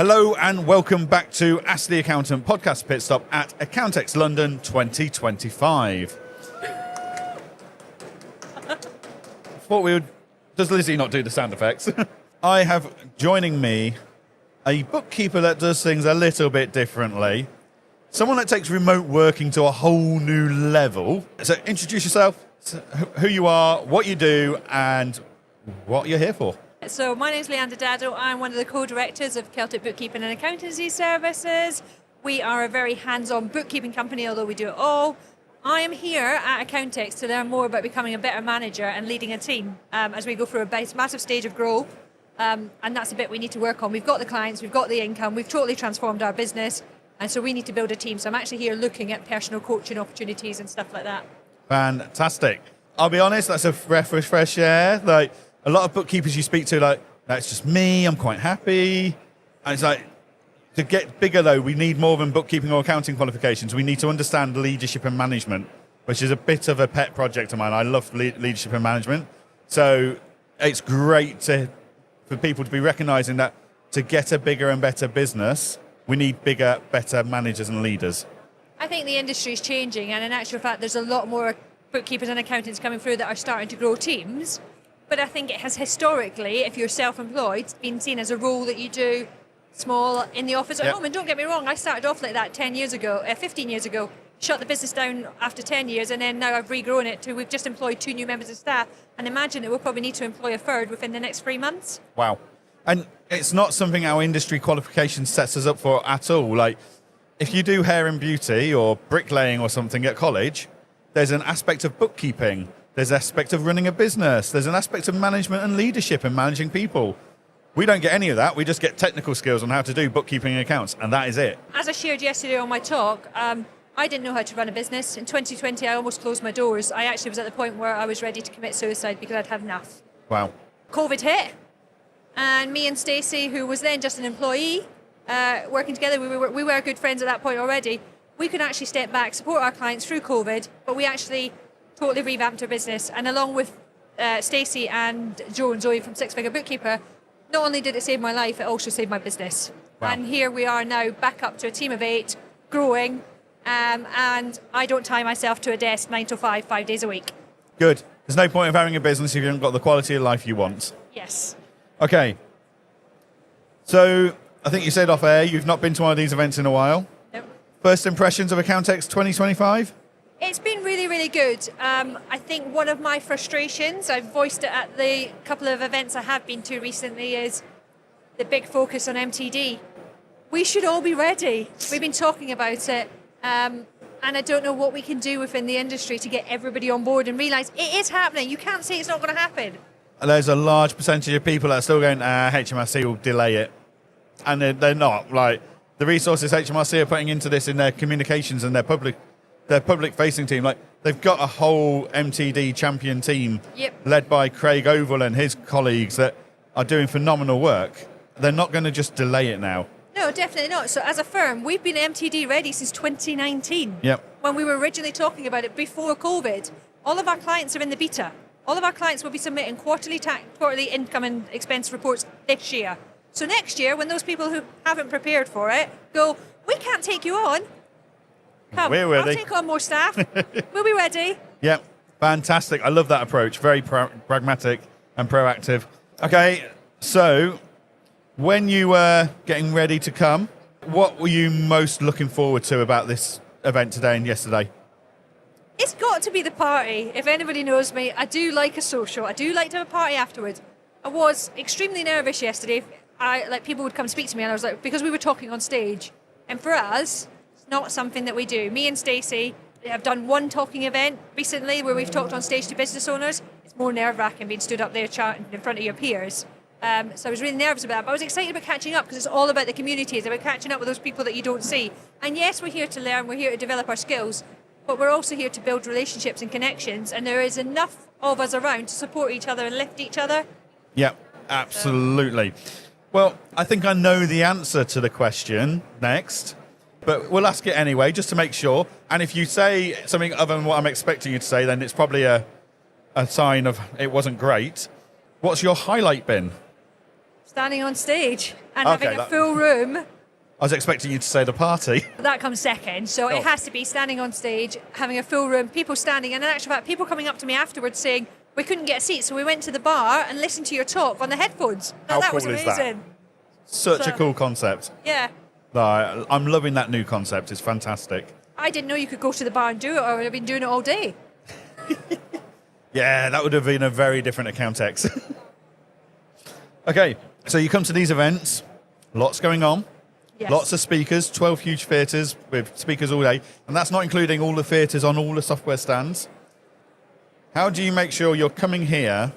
Hello and welcome back to Ask the Accountant podcast Pitstop at Accountex London 2025. Thought we would... Does Lizzie not do the sound effects? I have joining me a bookkeeper that does things a little bit differently. Someone that takes remote working to a whole new level. So introduce yourself, who you are, what you do, and what you're here for. So my name is Leanda Daddow. I'm one of the co-directors of Celtic Bookkeeping and Accountancy services. We are a very hands-on bookkeeping company, although we do it all. I am here at Accountex to learn more about becoming a better manager and leading a team as we go through a massive stage of growth. And that's a bit we need to work on. We've got the clients, we've got the income, we've totally transformed our business. And so we need to build a team. So I'm actually here looking at personal coaching opportunities and stuff like that. Fantastic. I'll be honest, that's a fresh air. Like, a lot of bookkeepers you speak to, like, that's just me, I'm quite happy. And it's like, to get bigger though, we need more than bookkeeping or accounting qualifications. We need to understand leadership and management, which is a bit of a pet project of mine. I love leadership and management. So it's great for people to be recognizing that to get a bigger and better business, we need bigger, better managers and leaders. I think the industry is changing, and in actual fact, there's a lot more bookkeepers and accountants coming through that are starting to grow teams. But I think it has historically, if you're self-employed, been seen as a role that you do small in the office at home. And don't get me wrong, I started off like that 15 years ago, shut the business down after 10 years, and then now I've regrown it to we've just employed 2 new members of staff, and imagine that we'll probably need to employ a third within the next 3 months. Wow. And it's not something our industry qualification sets us up for at all. Like, if you do hair and beauty or bricklaying or something at college, there's an aspect of bookkeeping. There's an aspect of running a business. There's an aspect of management and leadership and managing people. We don't get any of that. We just get technical skills on how to do bookkeeping and accounts, and that is it. As I shared yesterday on my talk, I didn't know how to run a business. In 2020, I almost closed my doors. I actually was at the point where I was ready to commit suicide because I'd had enough. Wow. COVID hit, and me and Stacey, who was then just an employee, working together, we were good friends at that point already. We could actually step back, support our clients through COVID, but we actually totally revamped our business. And along with Stacey and Joe and Zoe from Six Figure Bookkeeper, not only did it save my life, it also saved my business. Wow. And here we are now back up to a team of 8, growing, and I don't tie myself to a desk 9 to 5, 5 days a week. Good. There's no point of having a business if you haven't got the quality of life you want. Yes. Okay. So I think you said off air, you've not been to one of these events in a while. Nope. First impressions of Accountex 2025? It's been really, really good. I think one of my frustrations, I've voiced it at the couple of events I have been to recently, is the big focus on MTD. We should all be ready. We've been talking about it, and I don't know what we can do within the industry to get everybody on board and realise it is happening. You can't say it's not going to happen. There's a large percentage of people that are still going, HMRC will delay it. And they're not. Like, the resources HMRC are putting into this in their communications and their public-facing team, like, they've got a whole MTD champion team led by Craig Oval and his colleagues that are doing phenomenal work. They're not going to just delay it now. No, definitely not. So as a firm, we've been MTD ready since 2019. Yep. When we were originally talking about it before COVID. All of our clients are in the beta. All of our clients will be submitting quarterly income and expense reports this year. So next year, when those people who haven't prepared for it go, we can't take you on. Come, we're ready. I'll take on more staff. We'll be ready. Yep, fantastic. I love that approach. Very pragmatic and proactive. Okay, so when you were getting ready to come, what were you most looking forward to about this event today and yesterday? It's got to be the party. If anybody knows me, I do like a social. I do like to have a party afterwards. I was extremely nervous yesterday. People would come speak to me, and I was like, because we were talking on stage. And for us, not something that we do. Me and Stacey have done one talking event recently where we've talked on stage to business owners. It's more nerve-wracking being stood up there chatting in front of your peers. So I was really nervous about that, but I was excited about catching up because it's all about the community. It's about catching up with those people that you don't see. And yes, we're here to learn, we're here to develop our skills, but we're also here to build relationships and connections, and there is enough of us around to support each other and lift each other. Yeah, absolutely. Well, I think I know the answer to the question next. But we'll ask it anyway, just to make sure. And if you say something other than what I'm expecting you to say, then it's probably a sign of it wasn't great. What's your highlight been? Standing on stage and Okay, having a full room. I was expecting you to say the party. That comes second. So it has to be standing on stage, having a full room, people standing, and in actual fact, people coming up to me afterwards saying, we couldn't get a seat, so we went to the bar and listened to your talk on the headphones. How that cool was is amazing. that? Such a cool concept. Yeah. No, I'm loving that new concept. It's fantastic. I didn't know you could go to the bar and do it, or I would have been doing it all day. Yeah, that would have been a very different Accountex. Okay, so you come to these events, lots going on, Yes. lots of speakers, 12 huge theatres with speakers all day, and that's not including all the theatres on all the software stands. How do you make sure you're coming here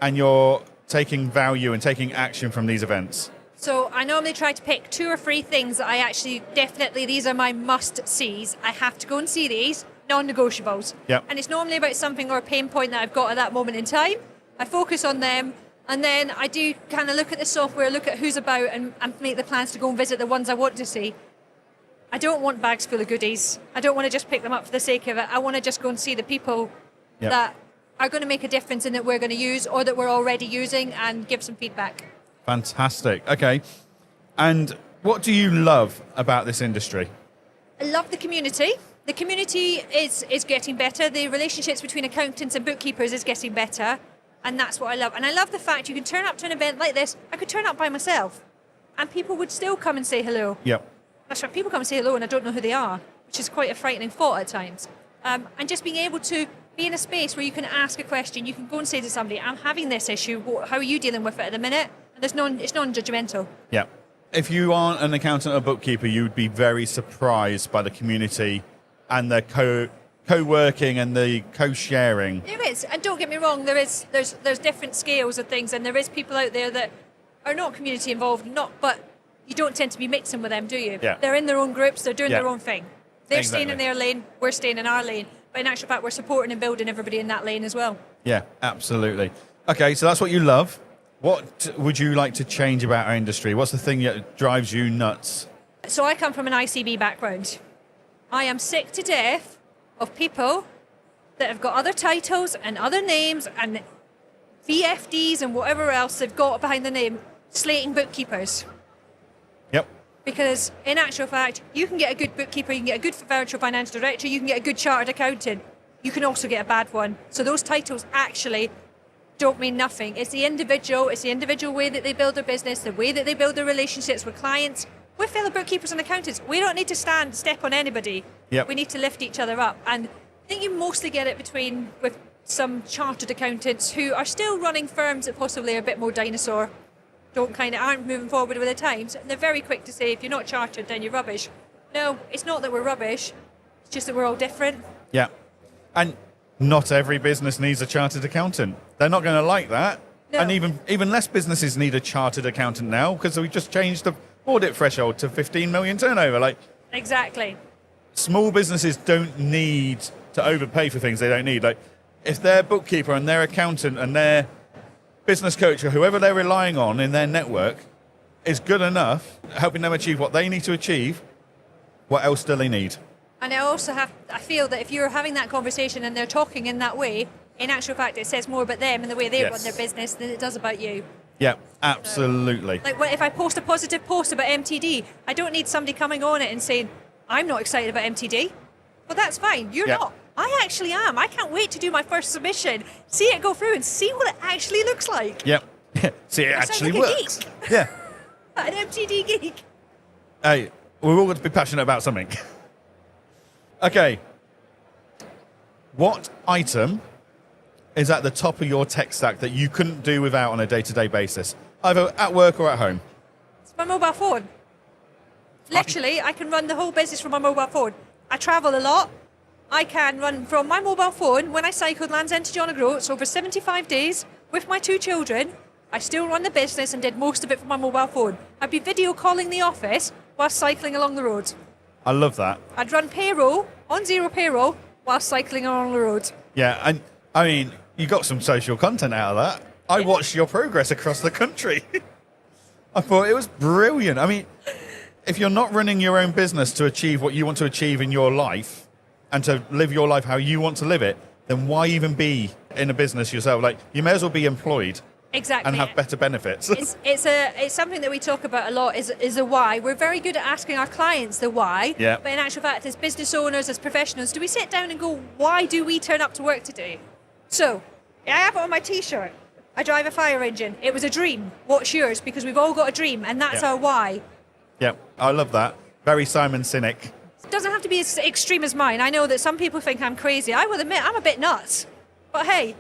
and you're taking value and taking action from these events? So I normally try to pick 2 or 3 things that I actually definitely, these are my must-sees. I have to go and see these, non-negotiables. Yep. And it's normally about something or a pain point that I've got at that moment in time. I focus on them, and then I do kind of look at the software, look at who's about, and make the plans to go and visit the ones I want to see. I don't want bags full of goodies. I don't want to just pick them up for the sake of it. I want to just go and see the people Yep. that are going to make a difference in that we're going to use or that we're already using and give some feedback. Fantastic. Okay. And what do you love about this industry? I love the community. The community is getting better. The relationships between accountants and bookkeepers is getting better. And that's what I love. And I love the fact you can turn up to an event like this. I could turn up by myself and people would still come and say hello. Yep. That's right. People come and say hello and I don't know who they are, which is quite a frightening thought at times. And just being able to be in a space where you can ask a question, you can go and say to somebody, I'm having this issue. How are you dealing with it at the minute? And it's non-judgmental. Yeah. If you aren't an accountant or bookkeeper, you would be very surprised by the community and the co-working and the co-sharing. There is, and don't get me wrong, there's different scales of things, and there is people out there that are not community involved, but you don't tend to be mixing with them, do you? Yeah. They're in their own groups, they're doing Yeah. their own thing. They're staying in Exactly. their lane, we're staying in our lane. But in actual fact, we're supporting and building everybody in that lane as well. Yeah, absolutely. Okay, so that's what you love. What would you like to change about our industry? What's the thing that drives you nuts? So I come from an ICB background. I am sick to death of people that have got other titles and other names and VFDs and whatever else they've got behind the name, slating bookkeepers. Yep. Because in actual fact, you can get a good bookkeeper, you can get a good virtual financial director, you can get a good chartered accountant. You can also get a bad one. So those titles actually don't mean nothing. It's the individual way that they build their business, the way that they build their relationships with clients, with fellow bookkeepers and accountants. We don't need to step on anybody. Yep. We need to lift each other up. And I think you mostly get it with some chartered accountants who are still running firms that possibly are a bit more dinosaur, aren't moving forward with the times. And they're very quick to say, if you're not chartered, then you're rubbish. No, it's not that we're rubbish. It's just that we're all different. Yeah. And not every business needs a chartered accountant. They're not going to like that. No. And even less businesses need a chartered accountant now because we just changed the audit threshold to 15 million turnover. Like, Exactly. small businesses don't need to overpay for things they don't need. Like, if their bookkeeper and their accountant and their business coach or whoever they're relying on in their network is good enough, helping them achieve what they need to achieve, what else do they need? And I feel that if you're having that conversation and they're talking in that way, in actual fact, it says more about them and the way they Yes. run their business than it does about you. Yeah, absolutely. Like if I post a positive post about MTD, I don't need somebody coming on it and saying, I'm not excited about MTD. Well, that's fine. You're Yeah. not. I actually am. I can't wait to do my first submission, see it go through and see what it actually looks like. Yep. See, it sounds actually like a works. Yeah. An MTD geek. Hey, we're all going to be passionate about something. Okay. What item is at the top of your tech stack that you couldn't do without on a day-to-day basis, either at work or at home? It's my mobile phone. Literally, I can run the whole business from my mobile phone. I travel a lot. I can run from my mobile phone when I cycled Land's End to John O'Groats over 75 days with my 2 children. I still run the business and did most of it from my mobile phone. I'd be video calling the office whilst cycling along the road. I love that. I'd run payroll on zero payroll whilst cycling along the road. Yeah, and I mean, you got some social content out of that. I watched your progress across the country. I thought it was brilliant. I mean, if you're not running your own business to achieve what you want to achieve in your life and to live your life how you want to live it, then why even be in a business yourself? Like, you may as well be employed. Exactly. and have better benefits. It's something that we talk about a lot is the why. We're very good at asking our clients the why. Yeah. But in actual fact, as business owners, as professionals, do we sit down and go, why do we turn up to work today? So, I have it on my T-shirt. I drive a fire engine. It was a dream. What's yours? Because we've all got a dream, and that's our why. Yeah, I love that. Very Simon Sinek. It doesn't have to be as extreme as mine. I know that some people think I'm crazy. I will admit I'm a bit nuts. But hey.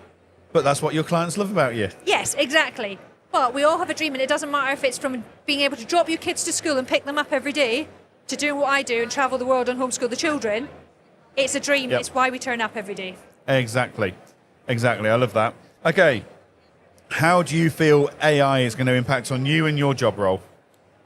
But that's what your clients love about you. Yes, exactly. But we all have a dream, and it doesn't matter if it's from being able to drop your kids to school and pick them up every day to do what I do and travel the world and homeschool the children. It's a dream. It's why we turn up every day. Exactly. I love that. Okay. How do you feel AI is going to impact on you and your job role?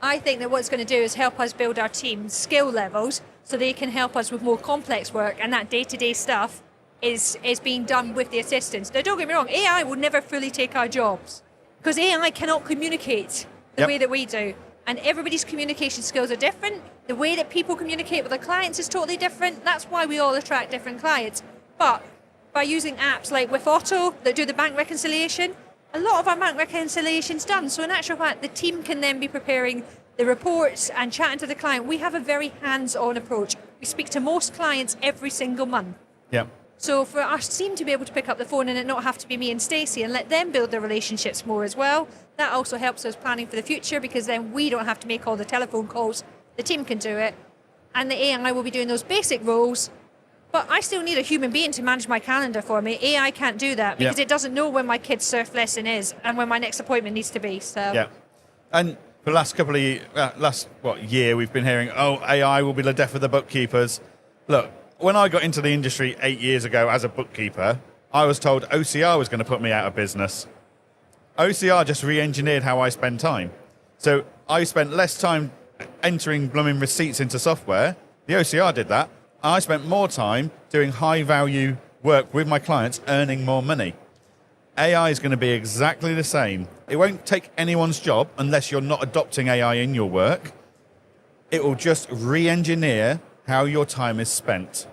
I think that what it's going to do is help us build our team's skill levels so they can help us with more complex work, and that day-to-day stuff is being done with the assistants. Now, don't get me wrong, AI will never fully take our jobs because AI cannot communicate the way that we do. And everybody's communication skills are different. The way that people communicate with their clients is totally different. That's why we all attract different clients. But by using apps like with Auto that do the bank reconciliation, a lot of our bank reconciliation's done. So in actual fact, the team can then be preparing the reports and chatting to the client. We have a very hands-on approach. We speak to most clients every single month. Yeah. So for our team to be able to pick up the phone and it not have to be me and Stacey and let them build their relationships more as well, that also helps us planning for the future because then we don't have to make all the telephone calls. The team can do it. And the AI will be doing those basic roles. But I still need a human being to manage my calendar for me. AI can't do that because it doesn't know when my kid's surf lesson is and when my next appointment needs to be. So yeah, and for the last couple of year, we've been hearing, AI will be the death of the bookkeepers. Look, when I got into the industry 8 years ago as a bookkeeper, I was told OCR was going to put me out of business. OCR just re-engineered how I spend time. So I spent less time entering blooming receipts into software. The OCR did that. I spent more time doing high-value work with my clients, earning more money. AI is going to be exactly the same. It won't take anyone's job unless you're not adopting AI in your work. It will just re-engineer how your time is spent.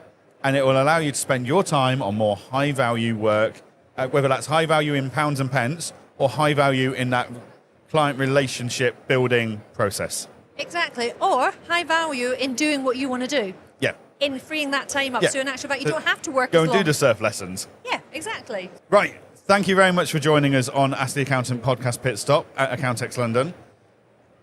And it will allow you to spend your time on more high-value work, whether that's high-value in pounds and pence or high-value in that client relationship building process. Exactly. Or high value in doing what you want to do. Yeah. In freeing that time up. Yeah. So in actual fact, you don't have to work Go as and long. do the surf lessons. Yeah, exactly. Right. Thank you very much for joining us on Ask the Accountant podcast pit stop at Accountex London.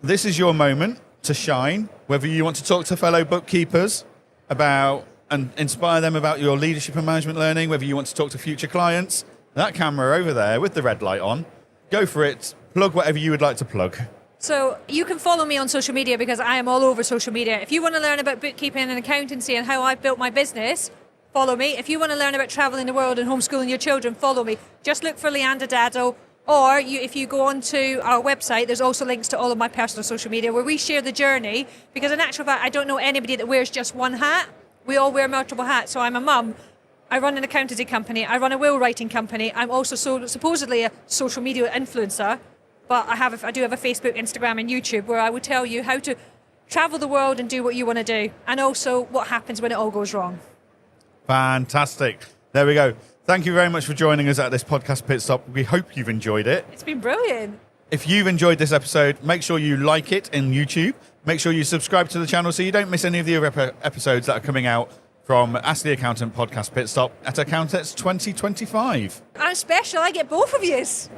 This is your moment to shine, whether you want to talk to fellow bookkeepers about and inspire them about your leadership and management learning, whether you want to talk to future clients. That camera over there with the red light on, go for it. Plug whatever you would like to plug. So you can follow me on social media because I am all over social media. If you want to learn about bookkeeping and accountancy and how I've built my business, follow me. If you want to learn about traveling the world and homeschooling your children, follow me. Just look for Leanda Daddow. Or if you go onto our website, there's also links to all of my personal social media where we share the journey. Because in actual fact, I don't know anybody that wears just one hat. We all wear multiple hats. So I'm a mum. I run an accountancy company. I run a will writing company. I'm also supposedly a social media influencer. But I do have a Facebook, Instagram, and YouTube where I would tell you how to travel the world and do what you want to do, and also what happens when it all goes wrong. Fantastic. There we go. Thank you very much for joining us at this podcast pit stop. We hope you've enjoyed it. It's been brilliant. If you've enjoyed this episode, make sure you like it in YouTube. Make sure you subscribe to the channel so you don't miss any of the other episodes that are coming out from Ask the Accountant podcast pit stop at Accountex 2025. I'm special. I get both of yous.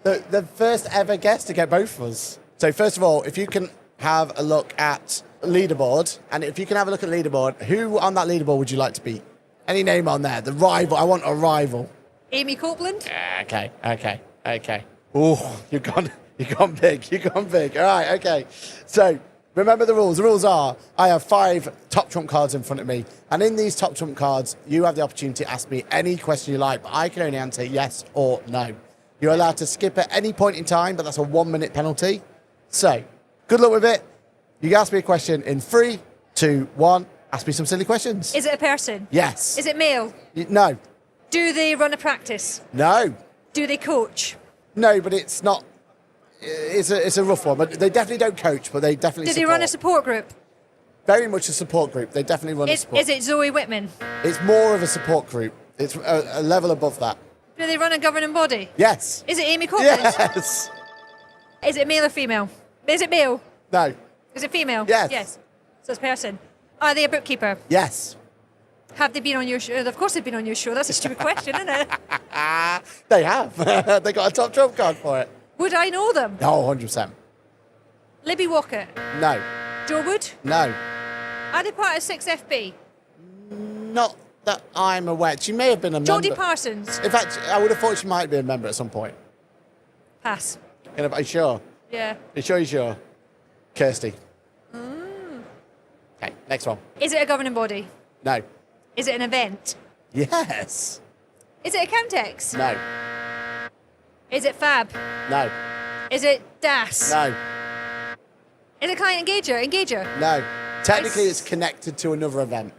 The first ever guest to get both of us. So first of all, if you can have a look at leaderboard, and if you can have a look at leaderboard, who on that leaderboard would you like to beat? Any name on there? The rival. I want a rival. Ami Copeland. Okay. Oh, you've gone big. All right, okay. So remember the rules. The rules are, I have 5 top trump cards in front of me. And in these top trump cards, you have the opportunity to ask me any question you like, but I can only answer yes or no. You're allowed to skip at any point in time, but that's a 1-minute penalty. So, good luck with it. You can ask me a question in 3, 2, 1. Ask me some silly questions. Is it a person? Yes. Is it male? No. Do they run a practice? No. Do they coach? No, but it's not. It's a rough one. But they definitely don't coach, but they definitely Do they support. run a support group? Very much a support group. They definitely run a support. Is it Zoe Whitman? It's more of a support group. It's a level above that. Do they run a governing body? Yes. Is it Ami Copeland? Yes. Is it male or female? Is it male? No. Is it female? Yes. Yes. So it's a person. Are they a bookkeeper? Yes. Have they been on your show? Of course they've been on your show. That's a stupid question, isn't it? They have. They got a top trump card for it. Would I know them? No, 100%. Libby Walker? No. Joe Wood? No. Are they part of 6FB? Not that I'm aware. She may have been a member. Jodie Parsons? In fact, I would have thought she might be a member at some point. Pass. Are you sure? Yeah. You're sure? Kirsty. Okay, next one. Is it a governing body? No. Is it an event? Yes. Is it Accountex? No. Is it Fab? No. Is it DAS? No. Is it client engager? Engager? No. Technically, it's connected to another event.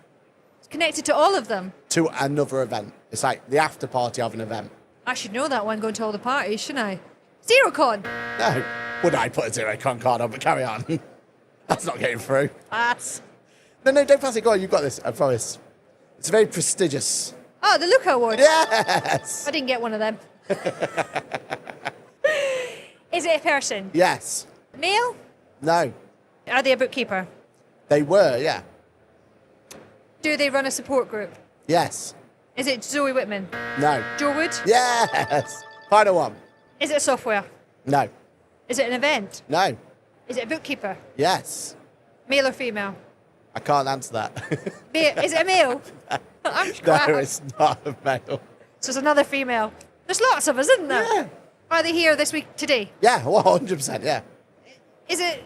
It's connected to all of them. To another event. It's like the after party of an event. I should know that one going to all the parties, shouldn't I? ZeroCon? No. Would I put a ZeroCon card on? But carry on. That's not getting through. Pass. No, don't pass it. Go on, you've got this. I promise. It's very prestigious. Oh, the Luca Awards. Yes. I didn't get one of them. Is it a person? Yes. Male? No. Are they a bookkeeper? They were, yeah. Do they run a support group? Yes. Is it Zoe Whitman? No. Joe Wood? Yes. Final one. Is it software? No. Is it an event? No. Is it a bookkeeper? Yes. Male or female? I can't answer that. Is it a male? I'm No, crap. it's not a male. So it's another female. There's lots of us, isn't there? Yeah. Are they here this week today? Yeah, 100%, yeah. Is it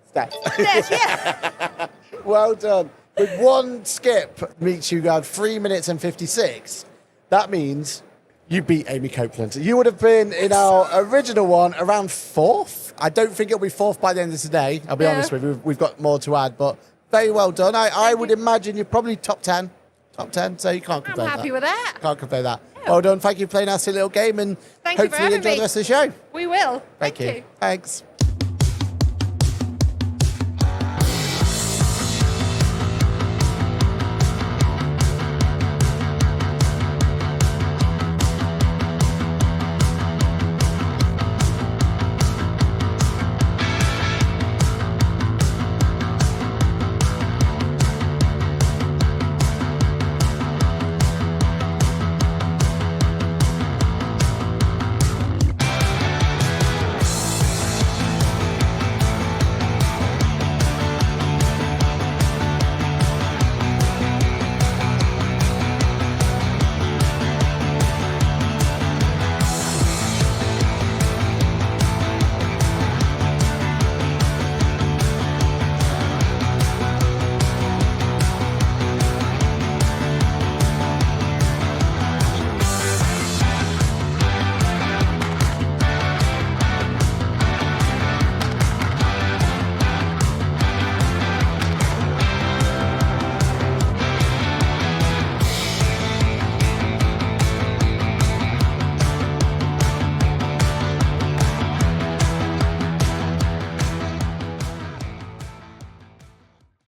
Steph. Steph? Yeah. Well done. With one skip means you had 3 minutes and 56. That means you beat Ami Copeland. You would have been in our original one around fourth. I don't think it'll be fourth by the end of today. I'll be honest with you. We've got more to add, but very well done. I would imagine you're probably top 10. Top 10, so you can't I'm complain. happy with that. Can't complain that. Yeah. Well done. Thank you for playing our silly little game, and Thank you for hopefully you having enjoy me. the rest of the show. We will. Thank you. Thanks.